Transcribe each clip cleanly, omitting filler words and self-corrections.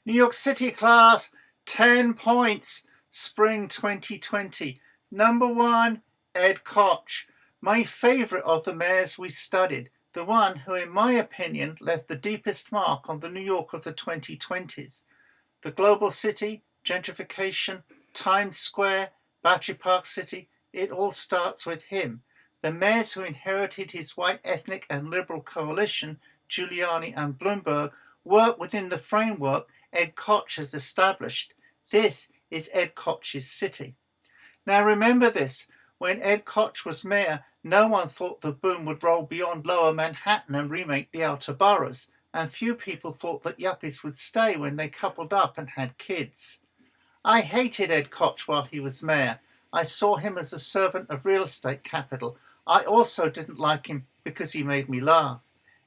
New York City class, 10 points, spring 2020. Number 1, Ed Koch, my favourite of the mayors we studied, the one who, in my opinion, left the deepest mark on the New York of the 2020s. The global city, gentrification, Times Square, Battery Park City, it all starts with him. The mayors who inherited his white ethnic and liberal coalition, Giuliani and Bloomberg, work within the framework Ed Koch has established. This is Ed Koch's city. Now remember this, when Ed Koch was mayor, no one thought the boom would roll beyond lower Manhattan and remake the outer boroughs, and few people thought that yuppies would stay when they coupled up and had kids. I hated Ed Koch while he was mayor. I saw him as a servant of real estate capital. I also didn't like him because he made me laugh.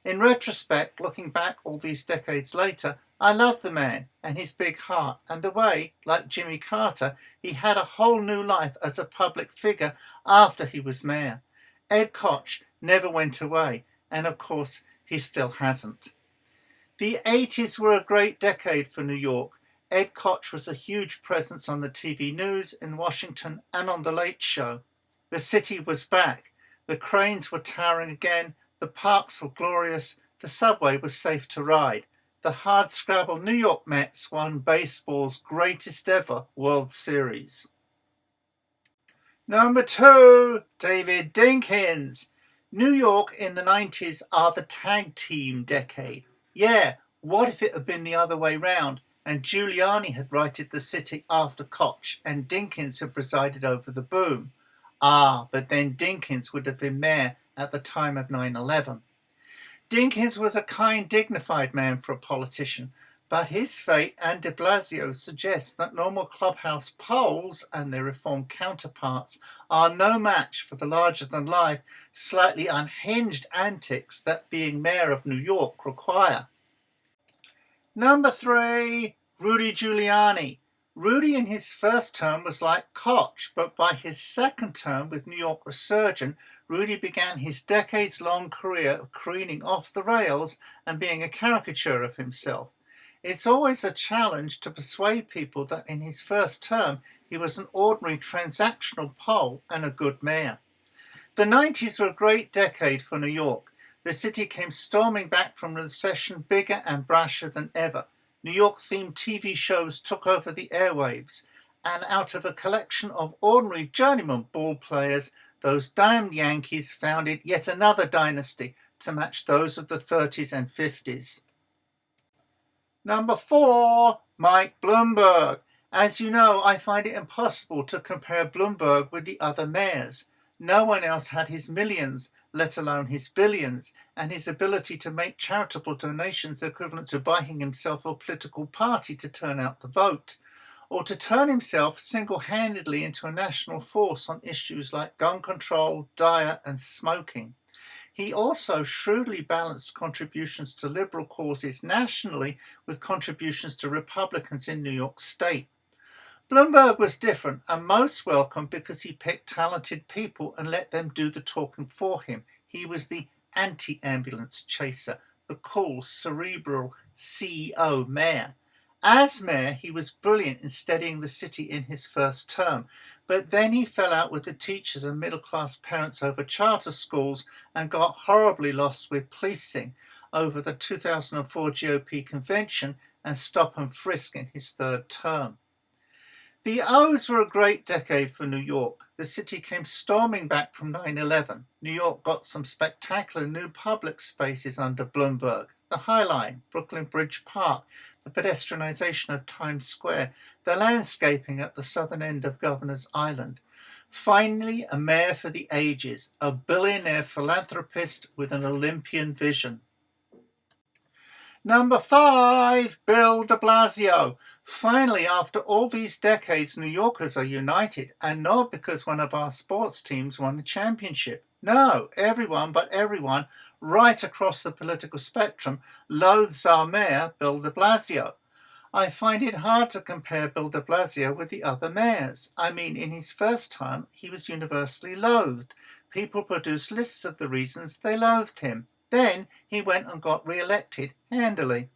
In retrospect, looking back all these decades later, I love the man and his big heart and the way, like Jimmy Carter, he had a whole new life as a public figure after he was mayor. Ed Koch never went away, and of course he still hasn't. The 80s were a great decade for New York. Ed Koch was a huge presence on the TV news in Washington and on The Late Show. The city was back. The cranes were towering again. The parks were glorious. The subway was safe to ride. The hardscrabble New York Mets won baseball's greatest ever World Series. Number 2, David Dinkins. New York in the 90s are the tag team decade. Yeah, what if it had been the other way round and Giuliani had righted the city after Koch and Dinkins had presided over the boom? But then Dinkins would have been mayor at the time of 9/11. Dinkins was a kind, dignified man for a politician, but his fate and de Blasio suggest that normal clubhouse poles and their reformed counterparts are no match for the larger-than-life, slightly unhinged antics that being mayor of New York require. Number 3, Rudy Giuliani. Rudy in his first term was like Koch, but by his second term with New York resurgent, Rudy began his decades-long career of careening off the rails and being a caricature of himself. It's always a challenge to persuade people that in his first term he was an ordinary transactional pole and a good mayor. The 90s were a great decade for New York. The city came storming back from recession bigger and brasher than ever. New York-themed TV shows took over the airwaves, and out of a collection of ordinary journeyman ball players, those damned Yankees founded yet another dynasty to match those of the 30s and 50s. Number 4, Mike Bloomberg. As you know, I find it impossible to compare Bloomberg with the other mayors. No one else had his millions, let alone his billions, and his ability to make charitable donations equivalent to buying himself a political party to turn out the vote, or to turn himself single-handedly into a national force on issues like gun control, diet, and smoking. He also shrewdly balanced contributions to liberal causes nationally with contributions to Republicans in New York State. Bloomberg was different and most welcome because he picked talented people and let them do the talking for him. He was the anti-ambulance chaser, the cool, cerebral CEO mayor. As mayor, he was brilliant in steadying the city in his first term, but then he fell out with the teachers and middle-class parents over charter schools and got horribly lost with policing over the 2004 GOP convention and stop and frisk in his third term. The O's were a great decade for New York. The city came storming back from 9/11. New York got some spectacular new public spaces under Bloomberg. The High Line, Brooklyn Bridge Park, the pedestrianization of Times Square, the landscaping at the southern end of Governor's Island. Finally, a mayor for the ages, a billionaire philanthropist with an Olympian vision. Number 5, Bill de Blasio. Finally, after all these decades, New Yorkers are united, and not because one of our sports teams won a championship. No, everyone but everyone, right across the political spectrum, loathes our mayor, Bill de Blasio. I find it hard to compare Bill de Blasio with the other mayors. I mean, in his first term, he was universally loathed. People produced lists of the reasons they loathed him. Then he went and got re-elected handily.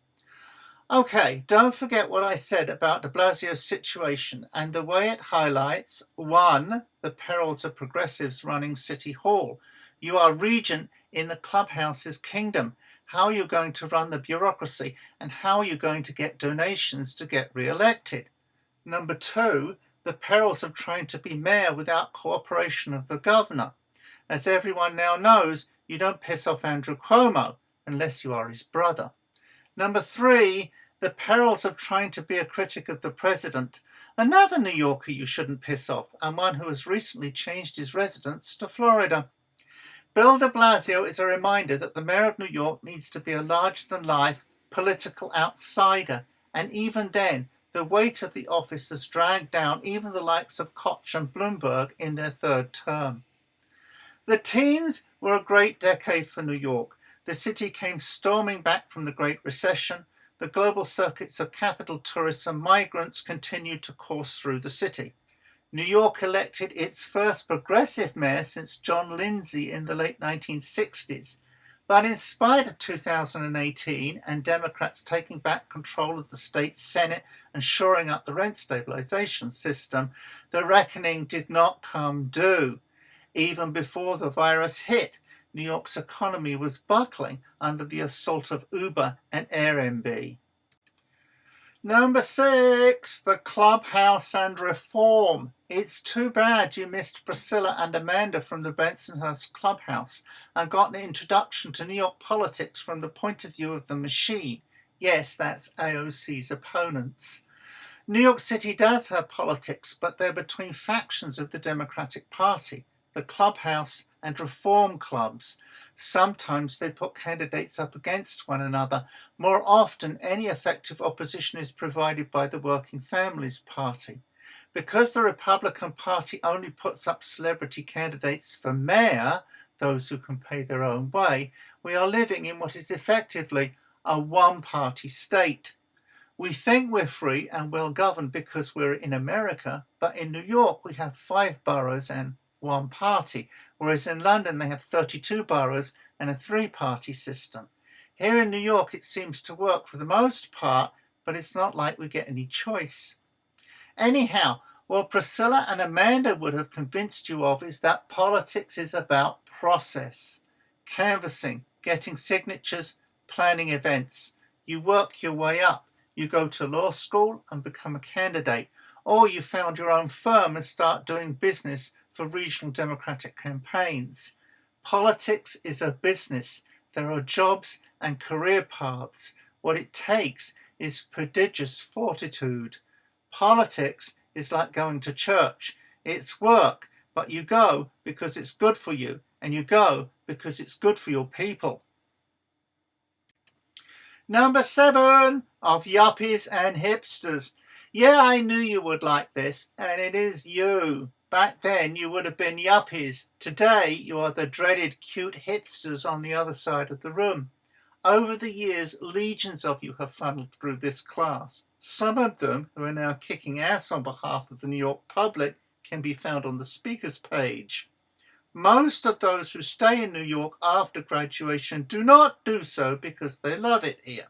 Okay, don't forget what I said about de Blasio's situation and the way it highlights, one, the perils of progressives running City Hall. You are regent in the clubhouse's kingdom. How are you going to run the bureaucracy, and how are you going to get donations to get re-elected? Number two, the perils of trying to be mayor without cooperation of the governor. As everyone now knows, you don't piss off Andrew Cuomo unless you are his brother. Number three, the perils of trying to be a critic of the president. Another New Yorker you shouldn't piss off, and one who has recently changed his residence to Florida. Bill de Blasio is a reminder that the mayor of New York needs to be a larger-than-life political outsider, and even then, the weight of the office has dragged down even the likes of Koch and Bloomberg in their third term. The teens were a great decade for New York. The city came storming back from the Great Recession. The global circuits of capital tourists and migrants continued to course through the city. New York elected its first progressive mayor since John Lindsay in the late 1960s. But in spite of 2018 and Democrats taking back control of the state Senate and shoring up the rent stabilization system, the reckoning did not come due. Even before the virus hit, New York's economy was buckling under the assault of Uber and Airbnb. Number 6, the clubhouse and reform. It's too bad you missed Priscilla and Amanda from the Bensonhurst clubhouse and got an introduction to New York politics from the point of view of the machine. Yes, that's AOC's opponents. New York City does have politics, but they're between factions of the Democratic Party, the clubhouse and reform clubs. Sometimes they put candidates up against one another. More often, any effective opposition is provided by the Working Families Party. Because the Republican Party only puts up celebrity candidates for mayor, those who can pay their own way, we are living in what is effectively a one-party state. We think we're free and well-governed because we're in America, but in New York we have 5 boroughs and one party, whereas in London they have 32 boroughs and a 3-party system. Here in New York it seems to work for the most part, but it's not like we get any choice. Anyhow, what Priscilla and Amanda would have convinced you of is that politics is about process, canvassing, getting signatures, planning events. You work your way up. You go to law school and become a candidate, or you found your own firm and start doing business for regional Democratic campaigns. Politics is a business. There are jobs and career paths. What it takes is prodigious fortitude. Politics is like going to church. It's work, but you go because it's good for you, and you go because it's good for your people. Number 7, of yuppies and hipsters. Yeah, I knew you would like this, and it is you. Back then, you would have been yuppies. Today, you are the dreaded cute hipsters on the other side of the room. Over the years, legions of you have funneled through this class. Some of them, who are now kicking ass on behalf of the New York public, can be found on the speakers page. Most of those who stay in New York after graduation do not do so because they love it here.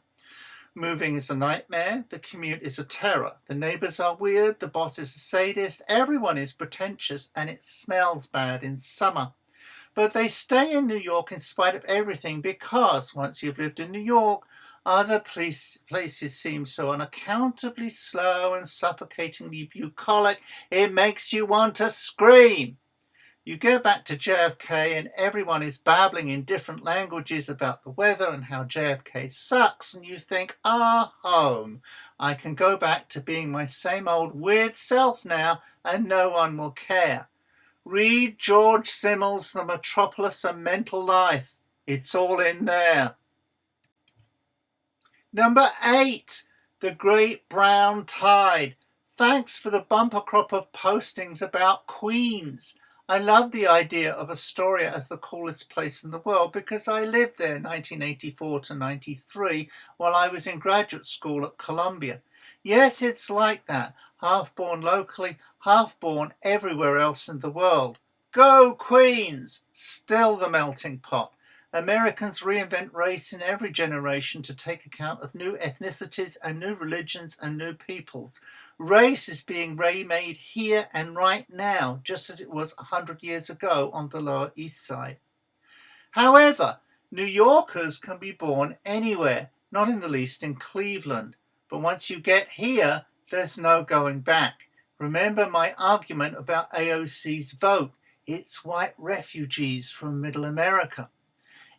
Moving is a nightmare, the commute is a terror, the neighbours are weird, the boss is a sadist, everyone is pretentious, and it smells bad in summer. But they stay in New York in spite of everything because once you've lived in New York, other places seem so unaccountably slow and suffocatingly bucolic, it makes you want to scream. You go back to JFK and everyone is babbling in different languages about the weather and how JFK sucks, and you think, home. I can go back to being my same old weird self now and no one will care. Read George Simmel's The Metropolis and Mental Life. It's all in there. Number 8, The Great Brown Tide. Thanks for the bumper crop of postings about Queens. I love the idea of Astoria as the coolest place in the world because I lived there 1984 to 93 while I was in graduate school at Columbia. Yes, it's like that, half born locally, half born everywhere else in the world. Go Queens! Still the melting pot. Americans reinvent race in every generation to take account of new ethnicities and new religions and new peoples. Race is being remade here and right now, just as it was 100 years ago on the Lower East Side. However, New Yorkers can be born anywhere, not in the least in Cleveland. But once you get here, there's no going back. Remember my argument about AOC's vote. It's white refugees from Middle America.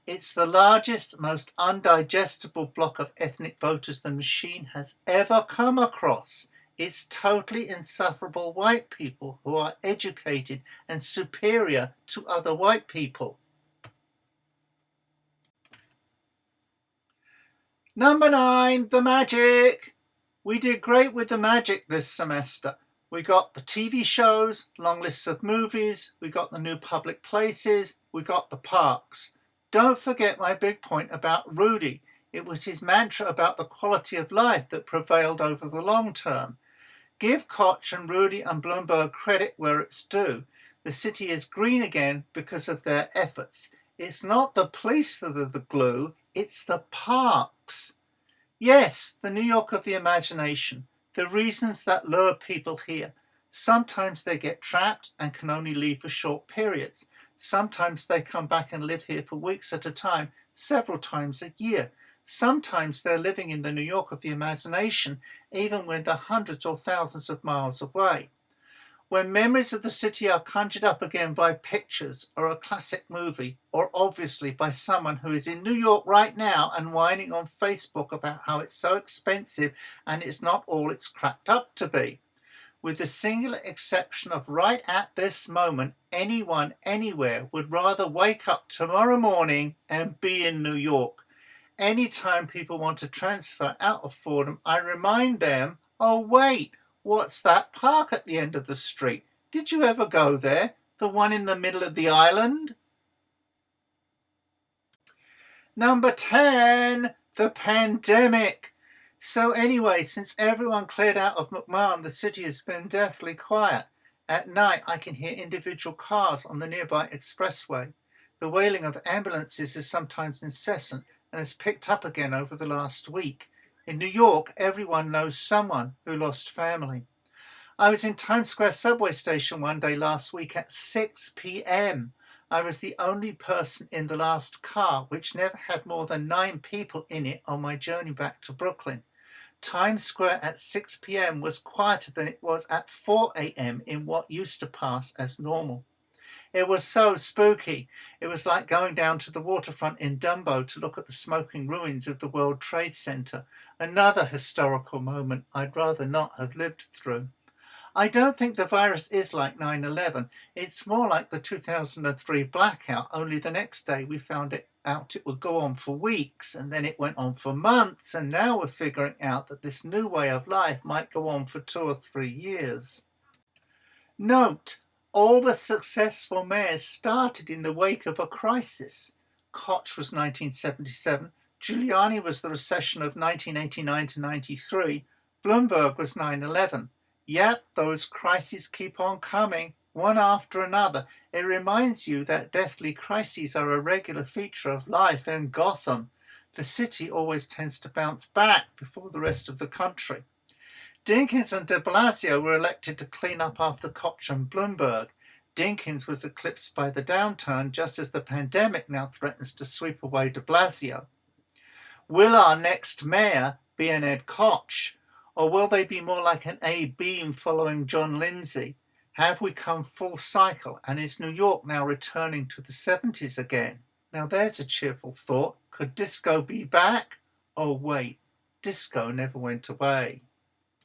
It's the largest, most undigestible block of ethnic voters the machine has ever come across. It's totally insufferable white people who are educated and superior to other white people. Number 9, the magic. We did great with the magic this semester. We got the TV shows, long lists of movies, we got the new public places, we got the parks. Don't forget my big point about Rudy. It was his mantra about the quality of life that prevailed over the long term. Give Koch and Rudy and Bloomberg credit where it's due. The city is green again because of their efforts. It's not the police that are the glue, it's the parks. Yes, the New York of the imagination, the reasons that lure people here. Sometimes they get trapped and can only leave for short periods. Sometimes they come back and live here for weeks at a time, several times a year. Sometimes they're living in the New York of the imagination, even when they're hundreds or thousands of miles away. When memories of the city are conjured up again by pictures or a classic movie, or obviously by someone who is in New York right now and whining on Facebook about how it's so expensive and it's not all it's cracked up to be. With the singular exception of right at this moment, anyone anywhere would rather wake up tomorrow morning and be in New York. Anytime people want to transfer out of Fordham, I remind them, oh wait, what's that park at the end of the street? Did you ever go there? The one in the middle of the island? Number 10, the pandemic. So anyway, since everyone cleared out of McMahon, the city has been deathly quiet. At night, I can hear individual cars on the nearby expressway. The wailing of ambulances is sometimes incessant and has picked up again over the last week. In New York, everyone knows someone who lost family. I was in Times Square subway station one day last week at 6 p.m. I was the only person in the last car, which never had more than 9 people in it on my journey back to Brooklyn. Times Square at 6 p.m. was quieter than it was at 4 a.m. in what used to pass as normal. It was so spooky. It was like going down to the waterfront in Dumbo to look at the smoking ruins of the World Trade Center. Another historical moment I'd rather not have lived through. I don't think the virus is like 9/11. It's more like the 2003 blackout, only the next day we found out it would go on for weeks, and then it went on for months, and now we're figuring out that this new way of life might go on for 2 or 3 years. Note, all the successful mayors started in the wake of a crisis. Koch was 1977, Giuliani was the recession of 1989 to 93, Bloomberg was 9/11. Yep, those crises keep on coming, one after another. It reminds you that deathly crises are a regular feature of life in Gotham. The city always tends to bounce back before the rest of the country. Dinkins and de Blasio were elected to clean up after Koch and Bloomberg. Dinkins was eclipsed by the downturn just as the pandemic now threatens to sweep away de Blasio. Will our next mayor be an Ed Koch? Or will they be more like an A. Beam following John Lindsay? Have we come full cycle, and is New York now returning to the 70s again? Now there's a cheerful thought. Could disco be back? Oh wait, disco never went away.